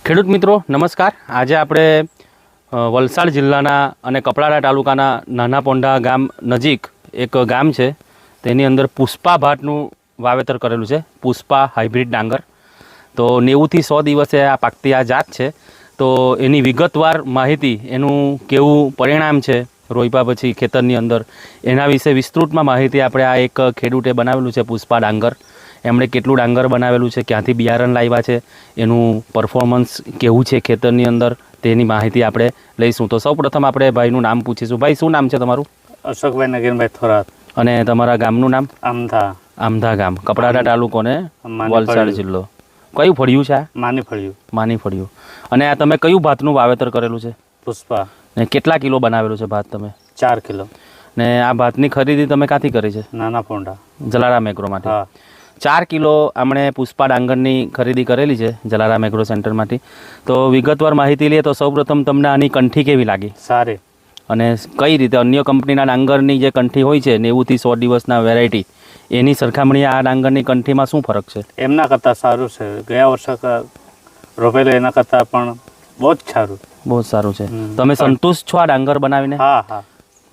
ખેડૂત મિત્રો નમસ્કાર। આજે આપણે વલસાડ જિલ્લાના અને કપરાડા તાલુકાના નાના પોંઢા ગામ નજીક એક ગામ છે, તેની અંદર પુષ્પા ભાતનું વાવેતર કરેલું છે। પુષ્પા હાઇબ્રિડ ડાંગર તો 90 થી 100 દિવસે આ પાકતી આ જાત છે। તો એની વિગતવાર માહિતી, એનું કેવું પરિણામ છે રોઈપા પછી ખેતરની અંદર, એના વિશે વિસ્તૃતમાં માહિતી આપણે આ એક ખેડૂતે બનાવેલું છે પુષ્પા ડાંગર। એમણે કેટલું ડાંગર બનાવેલું છે, ક્યાંથી બિયારણ લાવ્યા છે, એનું પરફોર્મન્સ કેવું છે ખેતરની અંદર, તેની માહિતી આપણે લઈશું। તો સૌપ્રથમ આપણે ભાઈનું નામ પૂછીશું। ભાઈ, શું નામ છે તમારું? અશોકભાઈ નગીનભાઈ થોરાત। અને તમારા ગામનું નામ? આમધા। આમધા ગામ, કપરાડા તાલુકો ને વલસાડ જિલ્લો। કયું ફળિયું છે આ? માની ફળિયું। માની ફળિયું। અને આ તમે કયું ભાતનું વાવેતર કરેલું છે? પુષ્પા। ને કેટલા કિલો બનાવેલું છે ભાત તમે? 4 કિલો। ને આ ભાતની ખરીદી તમે ક્યાંથી કરી છે? નાના પોંઢા, જલારામ એગ્રોમાંથી। હા। 4 કિલો આપણે પુષ્પા ડાંગરની ખરીદી કરેલી છે જલારામ એગ્રો સેન્ટરમાંથી। તો વિગતવાર માહિતી લઈએ તો સૌપ્રથમ તમને આની કંઠી કેવી લાગી? સારી। અને કઈ રીતે અન્ય કંપનીના ડાંગરની જે કંઠી હોય છે 90 થી 100 દિવસના વેરાયટી, એની સરખામણીએ આ ડાંગરની કંઠીમાં શું ફરક છે? એમના કરતાં સારું છે। ગયા વર્ષે રોપેલું એના કરતાં પણ બહુ જ સારું। બહુ સારું છે। તમે સંતુષ્ટ છો આ ડાંગર બનાવીને? હા હા,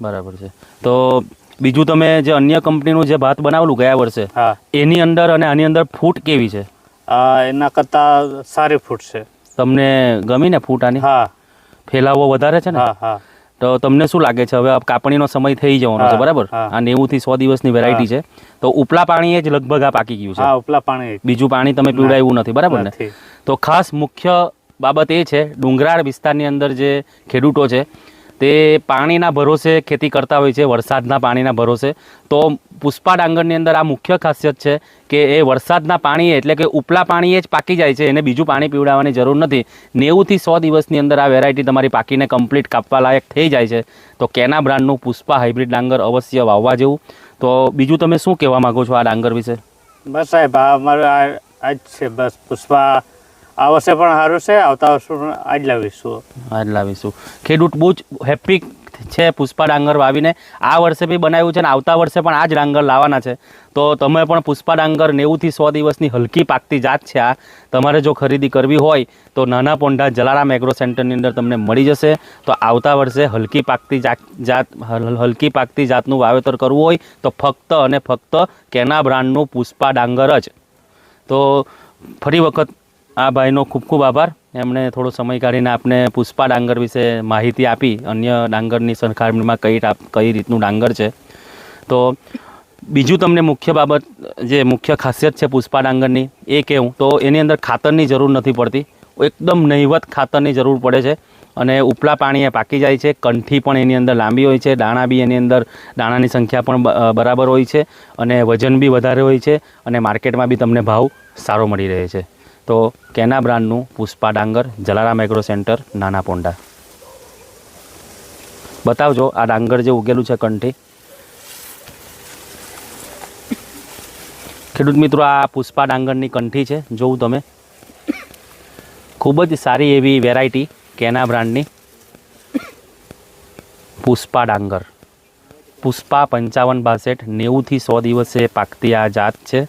બરાબર છે। તો બીજું, તમે જે અન્ય કંપનીનું જે ભાત બનાવેલું ગયા વર્ષે, હા, એની અંદર અને આની અંદર ફૂટ કેવી છે? એના કરતાં સારી ફૂટ છે। તમને ગમી ને ફૂટ આની? હા। ફેલાવો વધારે છે ને? હા હા। તો તમને શું લાગે છે, હવે કાપણીનો સમય થઈ જવાનો છે, બરાબર? આ 90 થી 100 દિવસની વેરાયટી છે, તો ઉપલા પાણીએ જ લગભગ આ પાકી ગયું છે? હા, ઉપલા પાણી, બીજું પાણી તમે પીવડાવ્યું નથી, બરાબર ને? તો ખાસ મુખ્ય બાબત એ છે, ડુંગરાળ વિસ્તારની અંદર જે ખેડૂતો છે તે પાણીના ભરોસે ખેતી કરતા હોય છે, વરસાદના પાણીના ભરોસે। તો પુષ્પા ડાંગરની અંદર આ મુખ્ય ખાસિયત છે કે એ વરસાદના પાણીએ, એટલે કે ઉપલા પાણીએ જ પાકી જાય છે, એને બીજું પાણી પીવડાવવાની જરૂર નથી। 90 થી 100 દિવસની અંદર આ વેરાયટી તમારી પાકીને કમ્પ્લીટ કાપવા લાયક થઈ જાય છે। તો કેના બ્રાન્ડનું પુષ્પા હાઇબ્રિડ ડાંગર અવશ્ય વાવવા જેવું। તો બીજું તમે શું કહેવા માગો છો આ ડાંગર વિશે? બસ સાહેબ, અમારે આ જ છે બસ। પુષ્પા આ વર્ષે પણ સારું છે, આવતા વર્ષે પણ આ જ લાવીશું। આ જ લાવીશું। ખેડૂત બહુ જ હેપી છે પુષ્પા ડાંગર વાવીને। આ વર્ષે બી બનાવ્યું છે ને આવતા વર્ષે પણ આ જ ડાંગર લાવવાના છે। તો તમે પણ પુષ્પા ડાંગર 90 થી 100 દિવસની હલકી પાકતી જાત છે આ, તમારે જો ખરીદી કરવી હોય તો નાના પોંઢા જલારામ એગ્રો સેન્ટરની અંદર તમને મળી જશે। તો આવતા વર્ષે હલકી પાકતી જાતનું વાવેતર કરવું હોય તો ફક્ત અને ફક્ત કેના બ્રાન્ડનું પુષ્પા ડાંગર જ। તો ફરી વખત આ ભાઈનો ખૂબ ખૂબ આભાર। એમણે થોડો સમય કાઢીને આપને પુષ્પા ડાંગર વિશે માહિતી આપી, અન્ય ડાંગરની સરખામણીમાં કઈ રીતનું ડાંગર છે। તો બીજું તમને મુખ્ય બાબત, જે મુખ્ય ખાસિયત છે પુષ્પા ડાંગરની, એ કહેવું તો એની અંદર ખાતરની જરૂર નથી પડતી। એકદમ નહિવત ખાતરની જરૂર પડે છે અને ઉપલા પાણીએ પાકી જાય છે। કંઠી પણ એની અંદર લાંબી હોય છે, દાણા બી એની અંદર, દાણાની સંખ્યા પણ બરાબર હોય છે અને વજન બી વધારે હોય છે અને માર્કેટમાં બી તમને ભાવ સારો મળી રહે છે। તો કેના બ્રાન્ડનું પુષ્પા ડાંગર, જલારામ એગ્રો સેન્ટર, નાના પોંઢા। બતાવજો આ ડાંગર જે ઉગેલું છે કંઠી। ખેડૂત મિત્રો, આ પુષ્પા ડાંગરની કંઠી છે, જોવું તમે, ખૂબ જ સારી એવી વેરાયટી કેના બ્રાન્ડની પુષ્પા ડાંગર। પુષ્પા 5562 90 થી 100 દિવસે પાકતી આ જાત છે।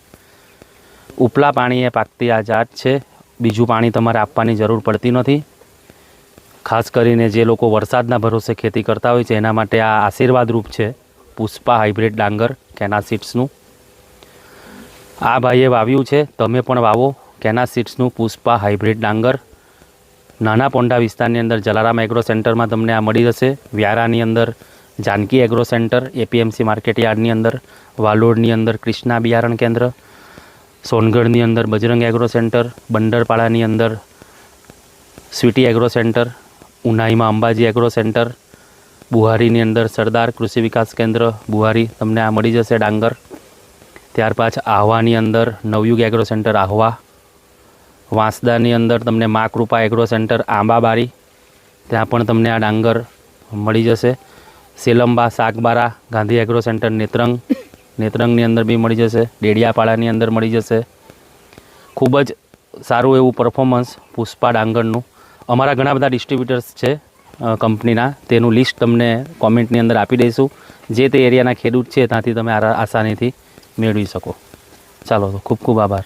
ઉપલા પાણીએ પાકતી આ જાત છે, બીજું પાણી તમારે આપવાની જરૂર પડતી નથી। ખાસ કરીને જે લોકો વરસાદના ભરોસે ખેતી કરતા હોય છે એના માટે આ આશીર્વાદરૂપ છે પુષ્પા હાઇબ્રિડ ડાંગર કેના સીડ્સનું। આ ભાઈએ વાવ્યું છે, તમે પણ વાવો કેના સીડ્સનું પુષ્પા હાઇબ્રિડ ડાંગર। નાના પોંઢા વિસ્તારની અંદર જલારામ એગ્રો સેન્ટરમાં તમને આ મળી જશે। વ્યારાની અંદર Janaki agro centre, APMC market યાર્ડની અંદર, વાલોડની અંદર કૃષ્ણા બિયારણ કેન્દ્ર, સોનગઢની અંદર બજરંગ એગ્રો સેન્ટર, બંદરપાડાની અંદર સ્વીટી એગ્રો સેન્ટર, ઉનાઈમાં અંબાજી એગ્રો સેન્ટર, બુહારીની અંદર સરદાર કૃષિ વિકાસ કેન્દ્ર બુહારી, તમને આ મળી જશે ડાંગર। ત્યાર પાછ આહવાની અંદર નવયુગ એગ્રો સેન્ટર આહવા, વાંસદાની અંદર તમને મા કૃપા એગ્રો સેન્ટર આંબાબારી, ત્યાં પણ તમને આ ડાંગર મળી જશે। સેલંબા સાગબારા ગાંધી એગ્રો સેન્ટર નેત્રંગની અંદર બી મળી જશે। ડેડિયાપાડાની અંદર મળી જશે। ખૂબ જ સારું એવું પરફોર્મન્સ પુષ્પા ડાંગરનું। અમારા ઘણા બધા ડિસ્ટ્રીબ્યુટર્સ છે કંપનીના, તેનું લિસ્ટ તમને કોમેન્ટની અંદર આપી દઈશું। જે તે એરિયાના ખેડૂત છે ત્યાંથી તમે આસાનીથી મેળવી શકો। ચાલો, તો ખૂબ ખૂબ આભાર।